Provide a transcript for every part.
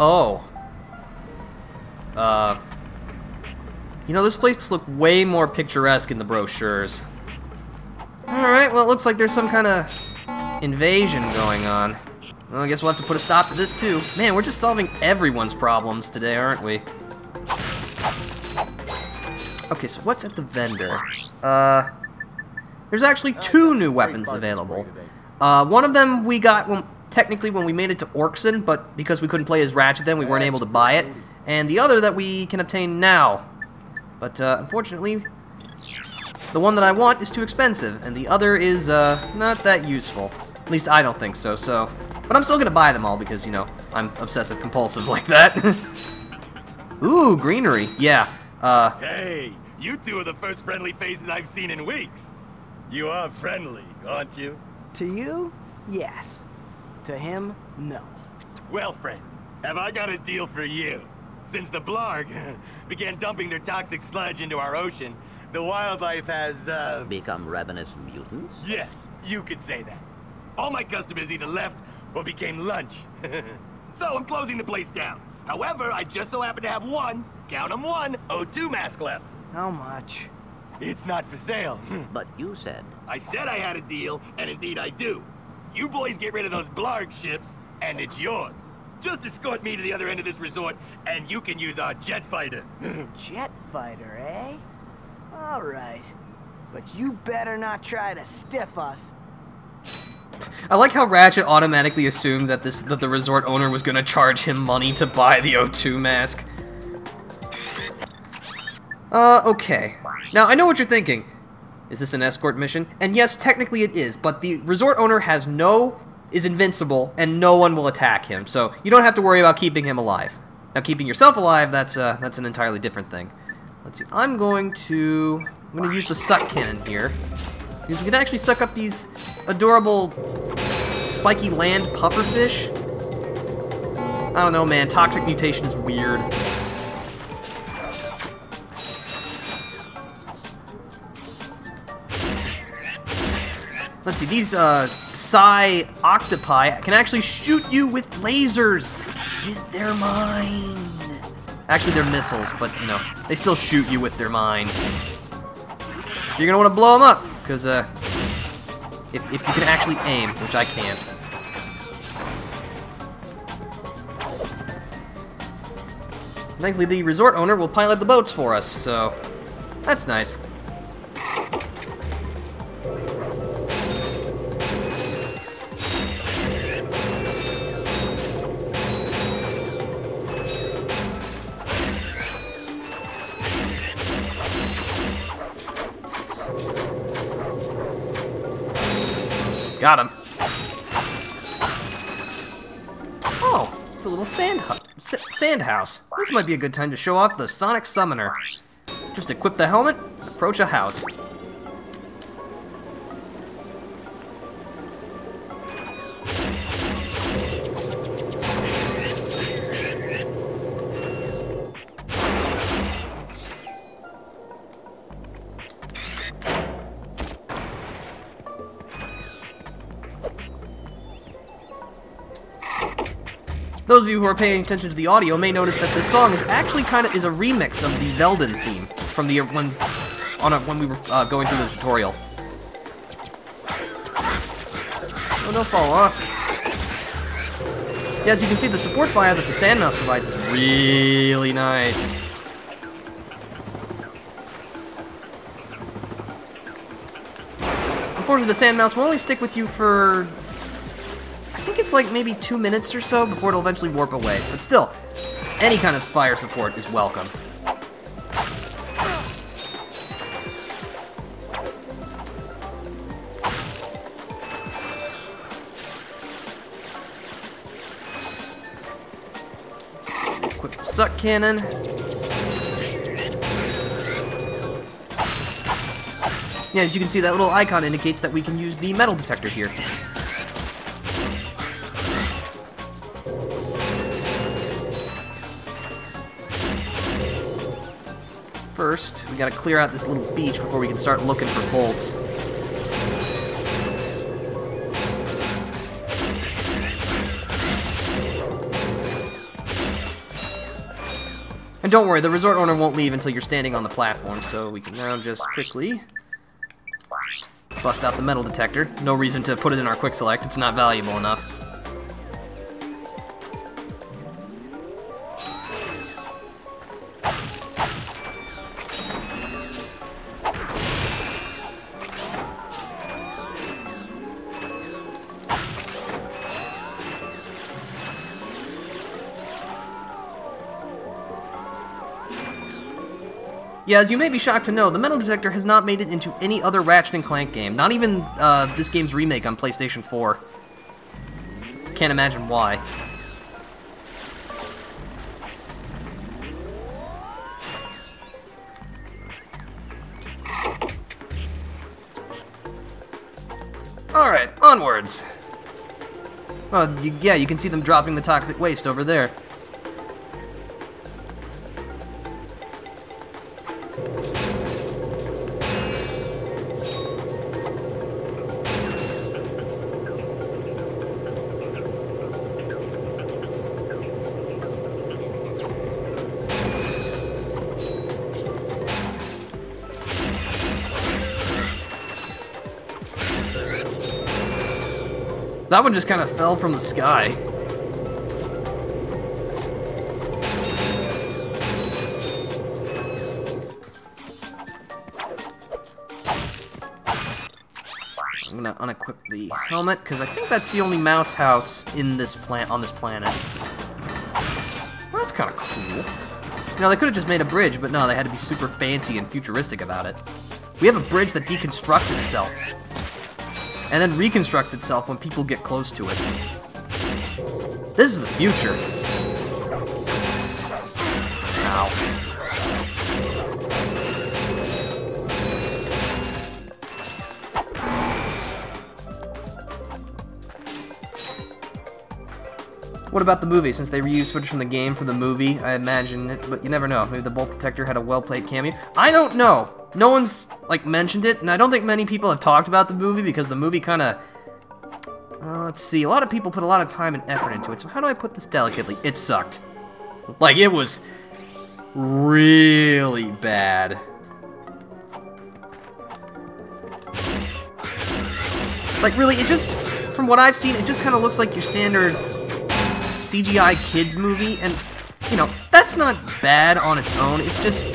Oh. You know, this place looks way more picturesque in the brochures. Alright, well, it looks like there's some kind of invasion going on. Well, I guess we'll have to put a stop to this, too. Man, we're just solving everyone's problems today, aren't we? Okay, so what's at the vendor? There's actually 2 new weapons available. One of them we got, technically, when we made it to Orkson, but because we couldn't play as Ratchet then, we weren't able to buy it. And the other that we can obtain now. But, unfortunately, the one that I want is too expensive, and the other is, not that useful. At least I don't think so, But I'm still gonna buy them all because, you know, I'm obsessive-compulsive like that. Ooh, greenery. Yeah, Hey, you two are the first friendly faces I've seen in weeks. You are friendly, aren't you? To you, yes. To him, no. Well, friend, have I got a deal for you? Since the Blarg began dumping their toxic sludge into our ocean, the wildlife has, become ravenous mutants? Yeah, you could say that. All my customers either left or became lunch. So I'm closing the place down. However, I just so happen to have one, count 'em one, O2 mask left. How much? It's not for sale. But you said... I said I had a deal, and indeed I do. You boys get rid of those Blarg ships, and it's yours. Just escort me to the other end of this resort, and you can use our jet fighter. Jet fighter, eh? All right. But you better not try to stiff us. I like how Ratchet automatically assumed that the resort owner was gonna charge him money to buy the O2 mask. Okay. Now, I know what you're thinking. Is this an escort mission? And yes, technically it is, but the resort owner is invincible, and no one will attack him, so you don't have to worry about keeping him alive. Now, keeping yourself alive, that's an entirely different thing. Let's see, I'm going to use the suck cannon here, because we can actually suck up these adorable spiky land pufferfish. I don't know, man, toxic mutation is weird. Let's see, these psi octopi can actually shoot you with lasers with their mind. Actually, they're missiles, but, you know, they still shoot you with their mind. So you're going to want to blow them up, because if you can actually aim, which I can't. Thankfully, the resort owner will pilot the boats for us, so that's nice. Got him. Oh, it's a little sand house. This might be a good time to show off the Sonic Summoner. Just equip the helmet, approach a house. Those of you who are paying attention to the audio may notice that this song is actually is a remix of the Velden theme from the when we were going through the tutorial. Oh, don't fall off. Yeah, as you can see, the support fire that the Sandmouse provides is really nice. Unfortunately, the Sandmouse will only stick with you for, I think it's like maybe 2 minutes or so before it'll eventually warp away. But still, any kind of fire support is welcome. Equip the suck cannon. Yeah, as you can see, that little icon indicates that we can use the metal detector here. First, we gotta clear out this little beach before we can start looking for bolts. And don't worry, the resort owner won't leave until you're standing on the platform, so we can now just quickly bust out the metal detector. No reason to put it in our quick select, it's not valuable enough. Yeah, as you may be shocked to know, the metal detector has not made it into any other Ratchet & Clank game. Not even this game's remake on PlayStation 4. Can't imagine why. Alright, onwards. Well, yeah, you can see them dropping the toxic waste over there. That one just kind of fell from the sky. I'm gonna unequip the helmet because I think that's the only mouse house in this on this planet. Well, that's kind of cool. You know, they could have just made a bridge, but no, they had to be super fancy and futuristic about it. We have a bridge that deconstructs itself and then reconstructs itself when people get close to it. This is the future. Ow. What about the movie? Since they reused footage from the game for the movie, I imagine it, but you never know. Maybe the bolt detector had a well-played cameo. I don't know. No one's, like, mentioned it, and I don't think many people have talked about the movie because the movie kind of... let's see. A lot of people put a lot of time and effort into it, so how do I put this delicately? It sucked. Like, it was really bad. Like, really, it just... From what I've seen, it just kind of looks like your standard CGI kids movie, and, you know, that's not bad on its own. It's just...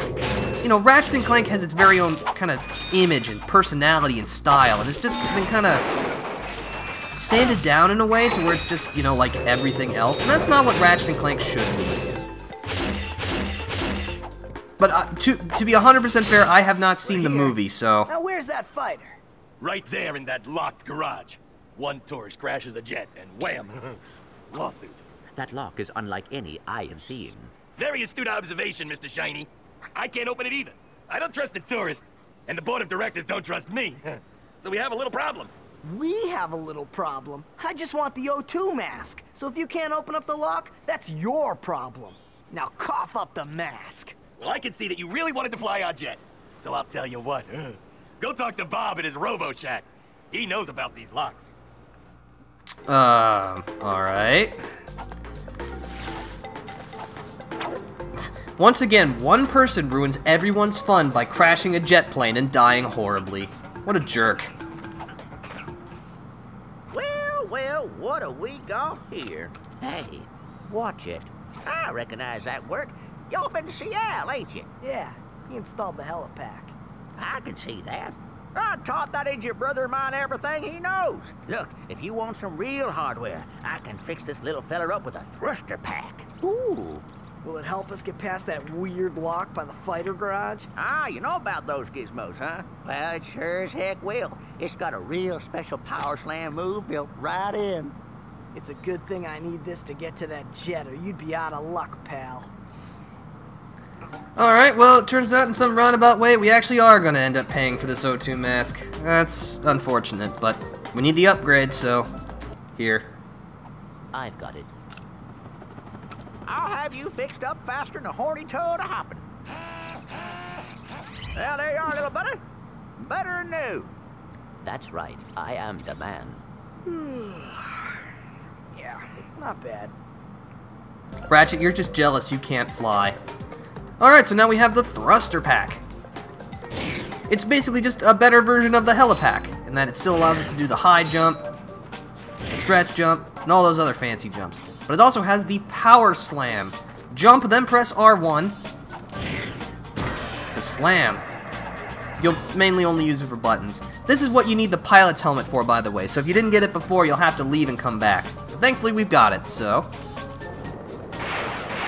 You know, Ratchet & Clank has its very own kind of image and personality and style, and it's just been kind of sanded down in a way to where it's just, you know, like everything else, and that's not what Ratchet & Clank should be. But to be 100% fair, I have not seen the movie, so... Now where's that fighter? Right there in that locked garage. One tourist crashes a jet, and wham! Lawsuit. That lock is unlike any I have seen. Very astute observation, Mr. Shiny. I can't open it either. I don't trust the tourist, and the board of directors don't trust me. So we have a little problem. We have a little problem. I just want the O2 mask. So if you can't open up the lock, that's your problem. Now cough up the mask. Well, I can see that you really wanted to fly our jet. So I'll tell you what. Go talk to Bob at his Robo-Shack. He knows about these locks. Alright. Once again, one person ruins everyone's fun by crashing a jet plane and dying horribly. What a jerk. Well, what have we got here? Hey, watch it. I recognize that work. You've been to Seattle, ain't you? Yeah, he installed the helipack. I can see that. I taught that idiot brother of mine everything he knows. Look, if you want some real hardware, I can fix this little feller up with a thruster pack. Ooh. Will it help us get past that weird lock by the fighter garage? Ah, you know about those gizmos, huh? Well, it sure as heck will. It's got a real special power slam move built right in. It's a good thing I need this to get to that jet, or you'd be out of luck, pal. Alright, well, it turns out in some roundabout way, we actually are going to end up paying for this O2 mask. That's unfortunate, but we need the upgrade, so... Here. I've got it. I'll have you fixed up faster than a horny toad a-hopping. Well, there you are, little buddy. Better than new. That's right. I am the man. Yeah, not bad. Ratchet, you're just jealous you can't fly. Alright, so now we have the thruster pack. It's basically just a better version of the helipack, in that it still allows us to do the high jump, the stretch jump, and all those other fancy jumps. But it also has the power slam. Jump, then press R1 to slam. You'll mainly only use it for buttons. This is what you need the pilot's helmet for, by the way, so if you didn't get it before, you'll have to leave and come back. But thankfully, we've got it, so...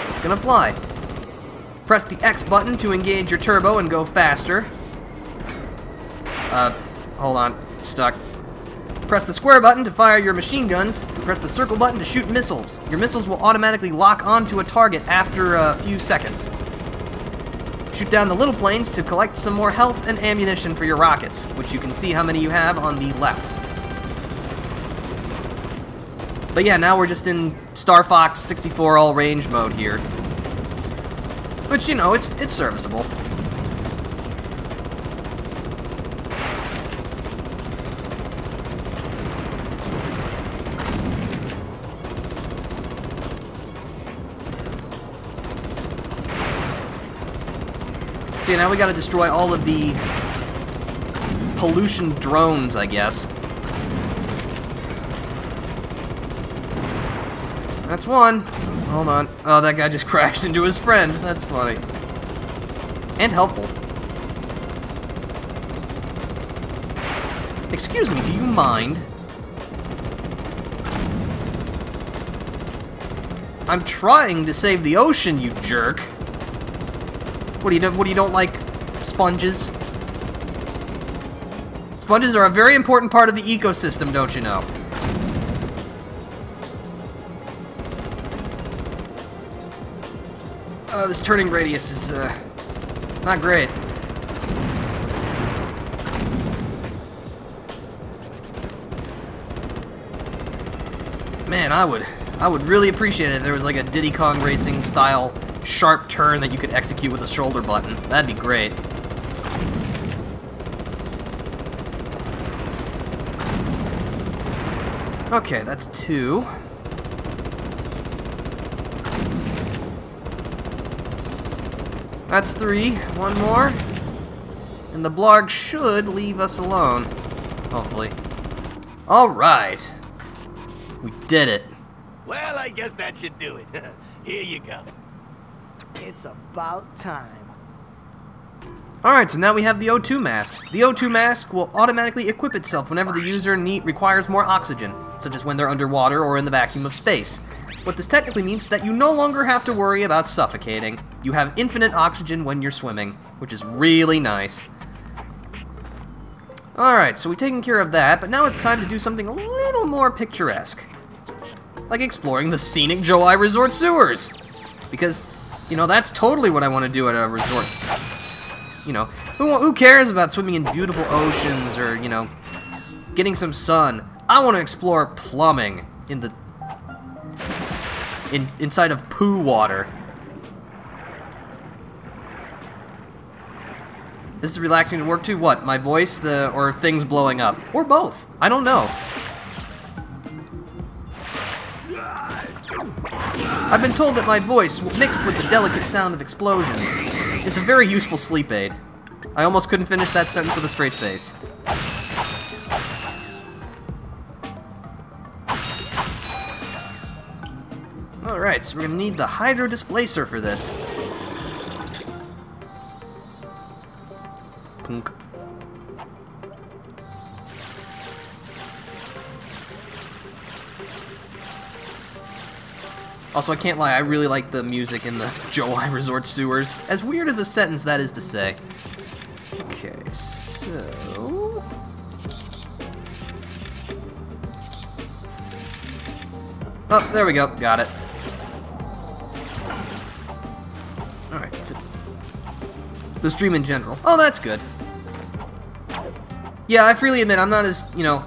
it's gonna fly. Press the X button to engage your turbo and go faster. Hold on. Stuck. Press the square button to fire your machine guns, and press the circle button to shoot missiles. Your missiles will automatically lock onto a target after a few seconds. Shoot down the little planes to collect some more health and ammunition for your rockets, which you can see how many you have on the left. But yeah, now we're just in Star Fox 64 all-range mode here. Which, you know, it's serviceable. So yeah, now we gotta destroy all of the pollution drones, I guess. That's one. Hold on. Oh, that guy just crashed into his friend. That's funny. And helpful. Excuse me, do you mind? I'm trying to save the ocean, you jerk. What do you don't like sponges? Sponges are a very important part of the ecosystem, don't you know? This turning radius is not great. Man, I would really appreciate it if there was like a Diddy Kong Racing style sharp turn that you could execute with a shoulder button. That'd be great. Okay, that's 2. That's 3. One more. And the blarg should leave us alone. Hopefully. Alright. We did it. Well, I guess that should do it. Here you go. It's about time. Alright, so now we have the O2 mask. The O2 mask will automatically equip itself whenever the user requires more oxygen, such as when they're underwater or in the vacuum of space. What this technically means is that you no longer have to worry about suffocating. You have infinite oxygen when you're swimming, which is really nice. Alright, so we've taken care of that, but now it's time to do something a little more picturesque. Like exploring the scenic Joe Resort sewers. Because, you know, that's totally what I want to do at a resort. You know, who cares about swimming in beautiful oceans or, you know, getting some sun? I want to explore plumbing in the... inside of poo water. This is relaxing to work to? What? My voice? Or things blowing up? Or both? I don't know. I've been told that my voice, mixed with the delicate sound of explosions, is a very useful sleep aid. I almost couldn't finish that sentence with a straight face. Alright, so we're gonna need the hydro displacer for this. Punk. Also, I can't lie, I really like the music in the Joe Resort sewers. As weird of a sentence that is to say. Okay, so... oh, there we go. Got it. Alright, so... the stream in general. Oh, that's good. Yeah, I freely admit I'm not as, you know,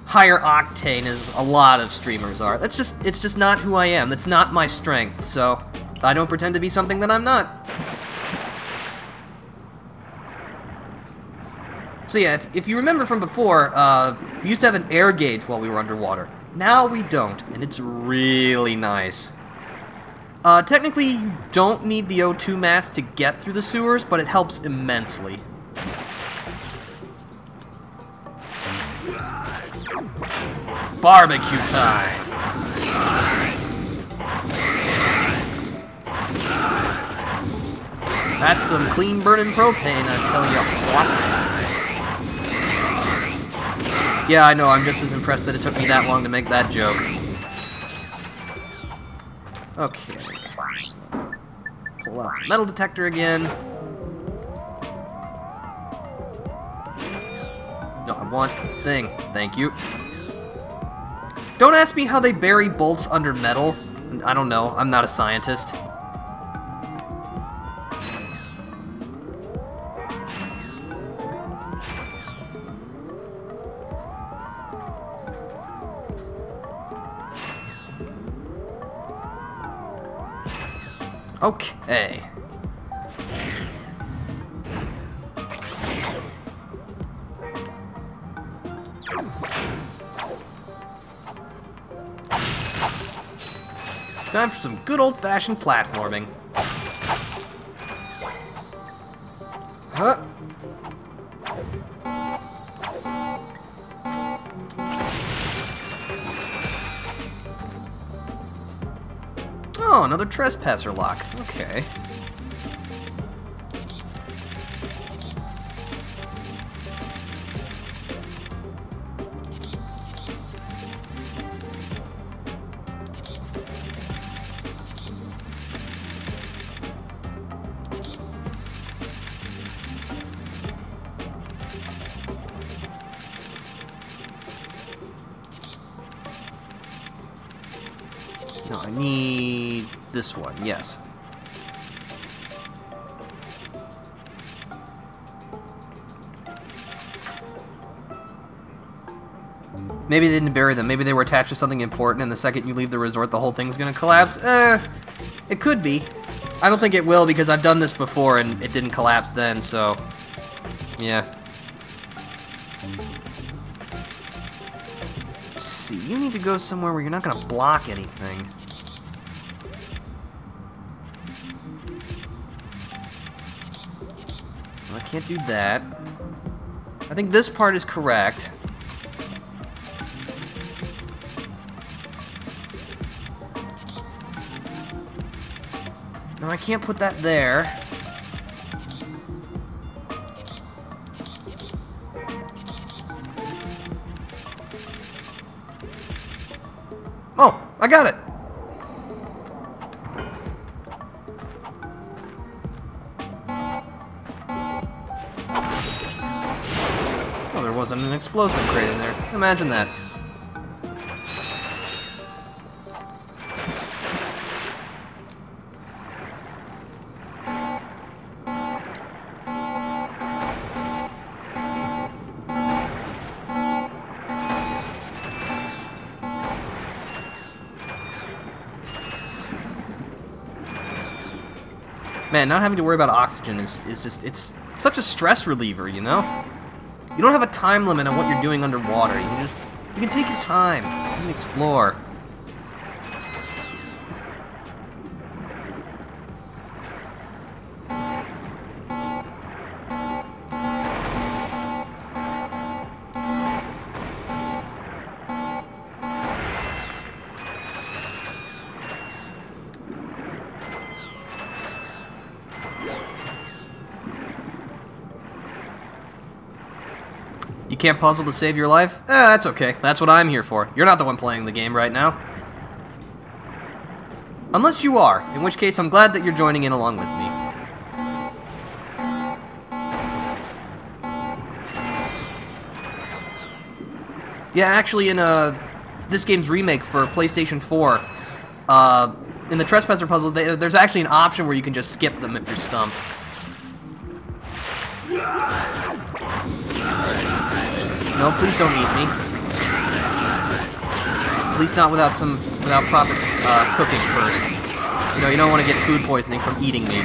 higher octane as a lot of streamers are. It's just not who I am. That's not my strength, so I don't pretend to be something that I'm not. So yeah, if you remember from before, we used to have an air gauge while we were underwater. Now we don't, and it's really nice. Technically, you don't need the O2 mask to get through the sewers, but it helps immensely. BBQ time! That's some clean burning propane, I tell you what. Yeah, I know, I'm just as impressed that it took me that long to make that joke. Okay. Pull out the metal detector again. No, I want thing. Thank you. Don't ask me how they bury bolts under metal. I don't know. I'm not a scientist. Okay. Time for some good old-fashioned platforming. Huh? Oh, another trespasser lock. Okay. No, I need this one, yes. Maybe they didn't bury them. Maybe they were attached to something important, and the second you leave the resort, the whole thing's gonna collapse. It could be. I don't think it will, because I've done this before, and it didn't collapse then, so... yeah. Let's see, you need to go somewhere where you're not gonna block anything. Well, I can't do that. I think this part is correct. No, I can't put that there. Oh, I got it! Oh, there wasn't an explosive crate in there. Imagine that. Man, not having to worry about oxygen is just, it's such a stress reliever, you know? You don't have a time limit on what you're doing underwater. You can take your time. You can explore. You can't puzzle to save your life? That's okay. That's what I'm here for. You're not the one playing the game right now. Unless you are, in which case I'm glad that you're joining in along with me. Yeah, actually in this game's remake for PlayStation 4, in the Trespasser puzzle, there's actually an option where you can just skip them if you're stumped. No, please don't eat me. At least not without proper cooking first. You know, you don't want to get food poisoning from eating me.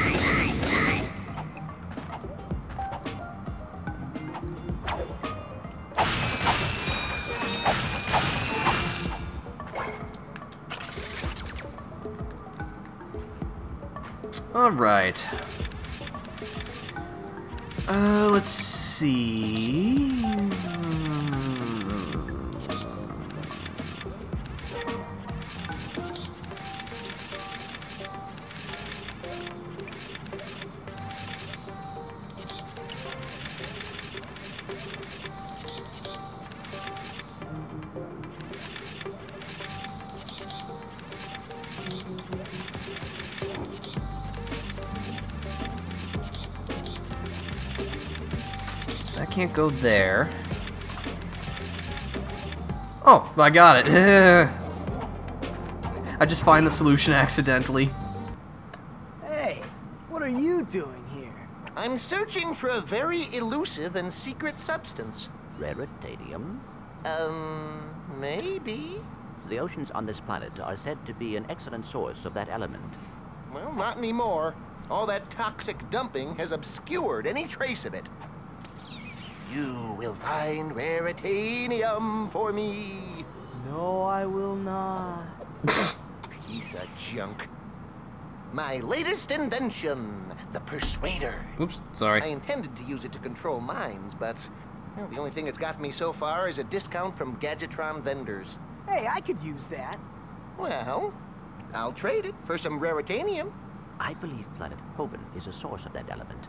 Alright. Let's see... I can't go there. Oh, I got it. I just find the solution accidentally. Hey, what are you doing here? I'm searching for a very elusive and secret substance. Raritanium? Maybe? The oceans on this planet are said to be an excellent source of that element. Well, not anymore. All that toxic dumping has obscured any trace of it. You will find raritanium for me. No, I will not. Piece of junk. My latest invention, the Persuader. Oops, sorry. I intended to use it to control minds, but well, the only thing it's got me so far is a discount from Gadgetron vendors. Hey, I could use that. Well, I'll trade it for some raritanium. I believe Planet Hoven is a source of that element.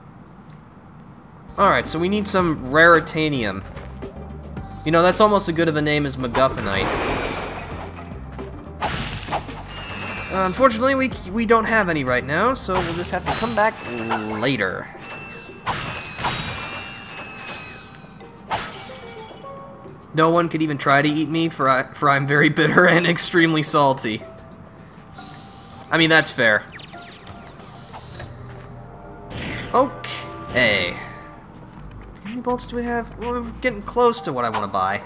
Alright, so we need some raritanium. You know, that's almost as good of a name as MacGuffinite. Unfortunately, we don't have any right now, so we'll just have to come back later. No one could even try to eat me, for I'm very bitter and extremely salty. I mean, that's fair. Okay. How many bolts do we have? Well, we're getting close to what I want to buy.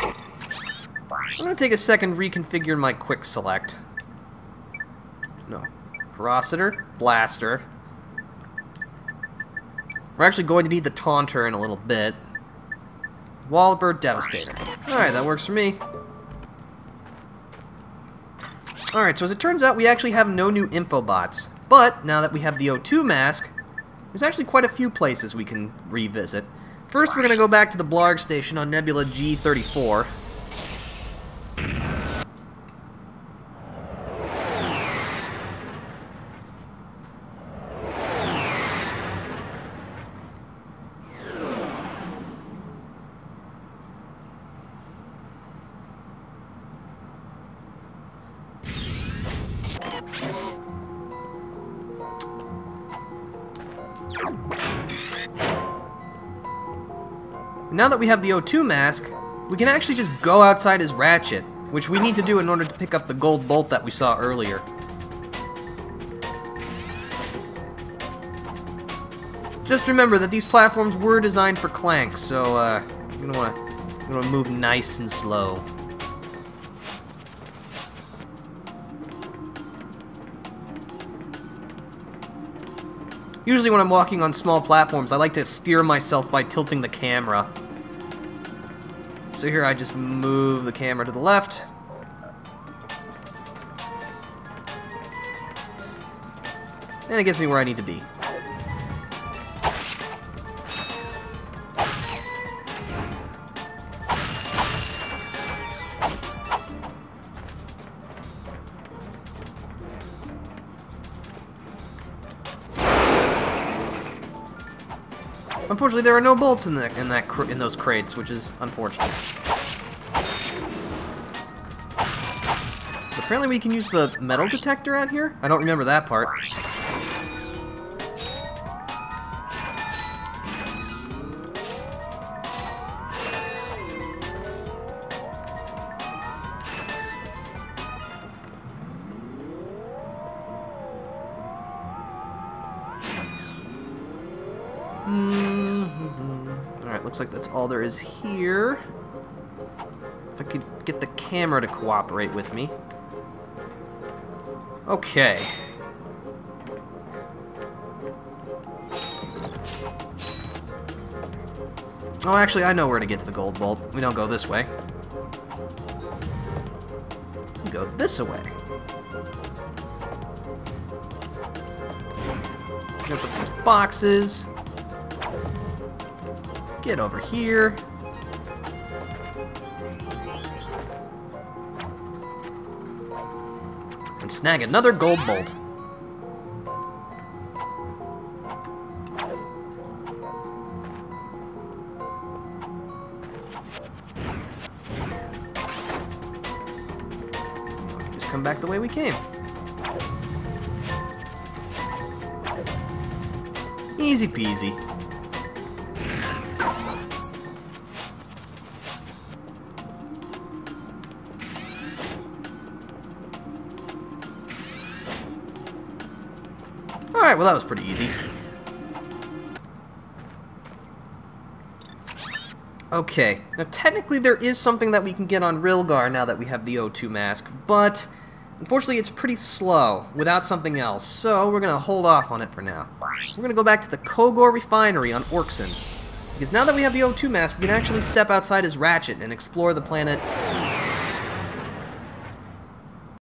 I'm going to take a second reconfigure my quick select. No. Corrositor, Blaster. We're actually going to need the Taunter in a little bit. Walloper, Devastator. Alright, that works for me. Alright, so as it turns out, we actually have no new infobots. But, now that we have the O2 mask, there's actually quite a few places we can revisit. First, we're going to go back to the Blarg Station on Nebula G34. Now that we have the O2 mask, we can actually just go outside as Ratchet, which we need to do in order to pick up the gold bolt that we saw earlier. Just remember that these platforms were designed for Clank, so you're gonna wanna move nice and slow. Usually when I'm walking on small platforms, I like to steer myself by tilting the camera. So here I just move the camera to the left. And it gets me where I need to be. Unfortunately, there are no bolts in those crates, which is unfortunate. Apparently, we can use the metal detector out here. I don't remember that part. Alright, looks like that's all there is here. If I could get the camera to cooperate with me. Okay. Oh, actually, I know where to get to the gold bolt. We don't go this way. We go this way. Open up these boxes. Get over here. And snag another gold bolt. Just come back the way we came. Easy peasy. Alright, well that was pretty easy. Okay, now technically there is something that we can get on Rilgar now that we have the O2 mask, but unfortunately it's pretty slow without something else, so we're going to hold off on it for now. We're going to go back to the Kogor refinery on Orkson, because now that we have the O2 mask, we can actually step outside as Ratchet and explore the planet